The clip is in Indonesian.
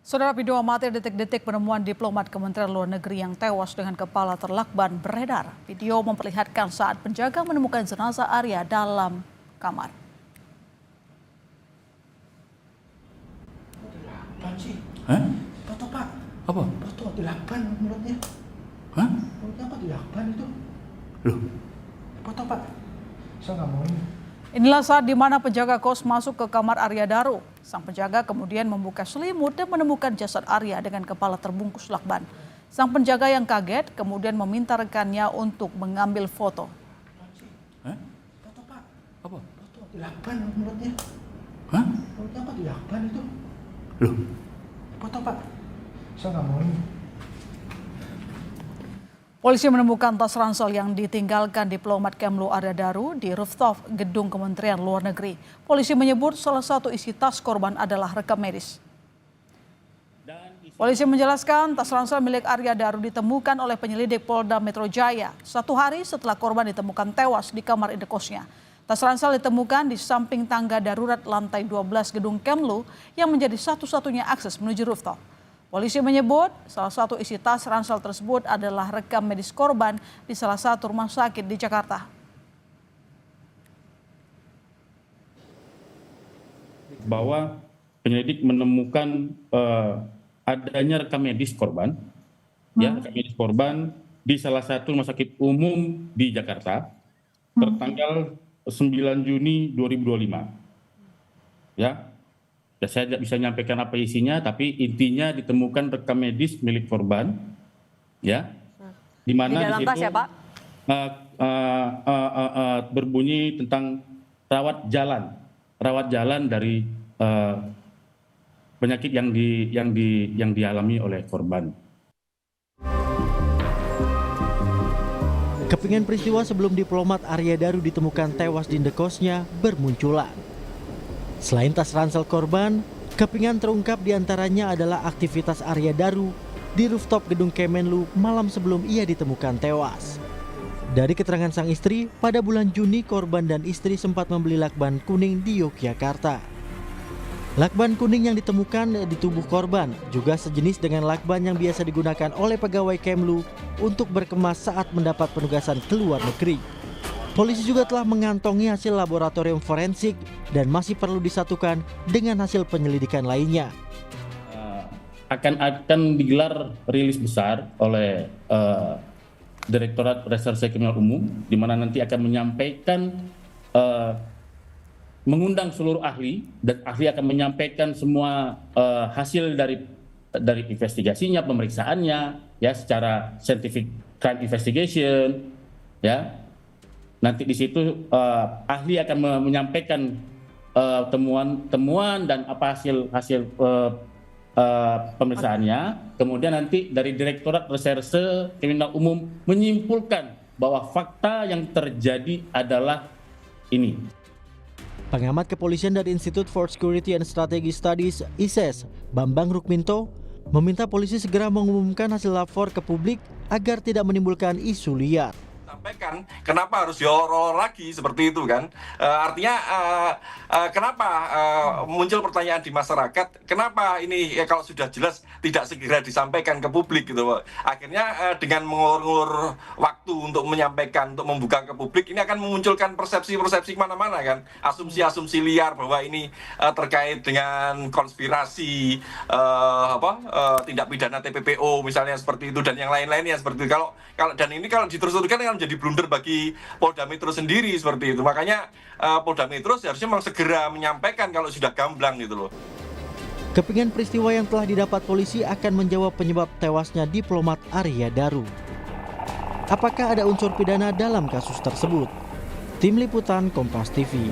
Saudara, video amatir detik-detik penemuan diplomat Kementerian Luar Negeri yang tewas dengan kepala terlakban beredar. Video memperlihatkan saat penjaga menemukan jenazah Arya dalam kamar. Sih? Hah? Foto Pak. Apa? Foto dilakban mulutnya. Hah? Mulutnya apa dilakban itu? Loh? Foto Pak. Saya nggak mau ini. Inilah saat di mana penjaga kos masuk ke kamar Arya Daru. Sang penjaga kemudian membuka selimut dan menemukan jasad Arya dengan kepala terbungkus lakban. Sang penjaga yang kaget kemudian meminta rekannya untuk mengambil foto. Hah? Foto Pak. Apa? Foto dilakban mulutnya. Hah? Mulutnya apa dilakban itu? Loh? Foto Pak. Saya nggak mau ini. Polisi menemukan tas ransel yang ditinggalkan diplomat Kemlu Arya Daru di rooftop gedung Kementerian Luar Negeri. Polisi menyebut salah satu isi tas korban adalah rekam medis. Polisi menjelaskan tas ransel milik Arya Daru ditemukan oleh penyelidik Polda Metro Jaya 1 hari setelah korban ditemukan tewas di kamar indekosnya. Tas ransel ditemukan di samping tangga darurat lantai 12 gedung Kemlu yang menjadi satu-satunya akses menuju rooftop. Polisi menyebut salah satu isi tas ransel tersebut adalah rekam medis korban di salah satu rumah sakit di Jakarta. Bahwa penyelidik menemukan adanya rekam medis korban, ya rekam medis korban di salah satu rumah sakit umum di Jakarta tertanggal 9 Juni 2025. Ya. Saya tidak bisa menyampaikan apa isinya, tapi intinya ditemukan rekam medis milik korban, ya, di mana di situ tas ya, Pak? Berbunyi tentang rawat jalan dari penyakit yang dialami oleh korban. Kepingan peristiwa sebelum diplomat Arya Daru ditemukan tewas di indekosnya bermunculan. Selain tas ransel korban, kepingan terungkap diantaranya adalah aktivitas Arya Daru di rooftop gedung Kemenlu malam sebelum ia ditemukan tewas. Dari keterangan sang istri, pada bulan Juni korban dan istri sempat membeli lakban kuning di Yogyakarta. Lakban kuning yang ditemukan di tubuh korban juga sejenis dengan lakban yang biasa digunakan oleh pegawai Kemlu untuk berkemas saat mendapat penugasan ke luar negeri. Polisi juga telah mengantongi hasil laboratorium forensik dan masih perlu disatukan dengan hasil penyelidikan lainnya. Akan digelar rilis besar oleh Direktorat Reserse Kriminal Umum, di mana nanti akan menyampaikan, mengundang seluruh ahli, dan ahli akan menyampaikan semua hasil dari investigasinya, pemeriksaannya, ya secara scientific crime investigation, ya. Nanti di situ ahli akan menyampaikan temuan dan apa hasil pemeriksaannya. Kemudian nanti dari Direktorat Reserse Kriminal Umum menyimpulkan bahwa fakta yang terjadi adalah ini. Pengamat kepolisian dari Institute for Security and Strategic Studies (ISES), Bambang Rukminto, meminta polisi segera mengumumkan hasil lapor ke publik agar tidak menimbulkan isu liar. Sampaikan kenapa harus diolor lagi seperti itu kan, artinya kenapa muncul pertanyaan di masyarakat, kenapa ini kalau sudah jelas tidak segera disampaikan ke publik gitu. Akhirnya dengan mengulur-ulur waktu untuk menyampaikan, untuk membuka ke publik, ini akan memunculkan persepsi-persepsi kemana-mana kan, asumsi-asumsi liar bahwa ini terkait dengan konspirasi, tindak pidana TPPO misalnya seperti itu, dan yang lain-lainnya seperti itu. Dan ini kalau diterus-teruskan akan menjadi blunder bagi Polda Metro sendiri seperti itu. Makanya Polda Metro seharusnya memang segera menyampaikan kalau sudah gamblang gitu loh. Kepingan peristiwa yang telah didapat polisi akan menjawab penyebab tewasnya diplomat Arya Daru. Apakah ada unsur pidana dalam kasus tersebut? Tim Liputan Kompas TV.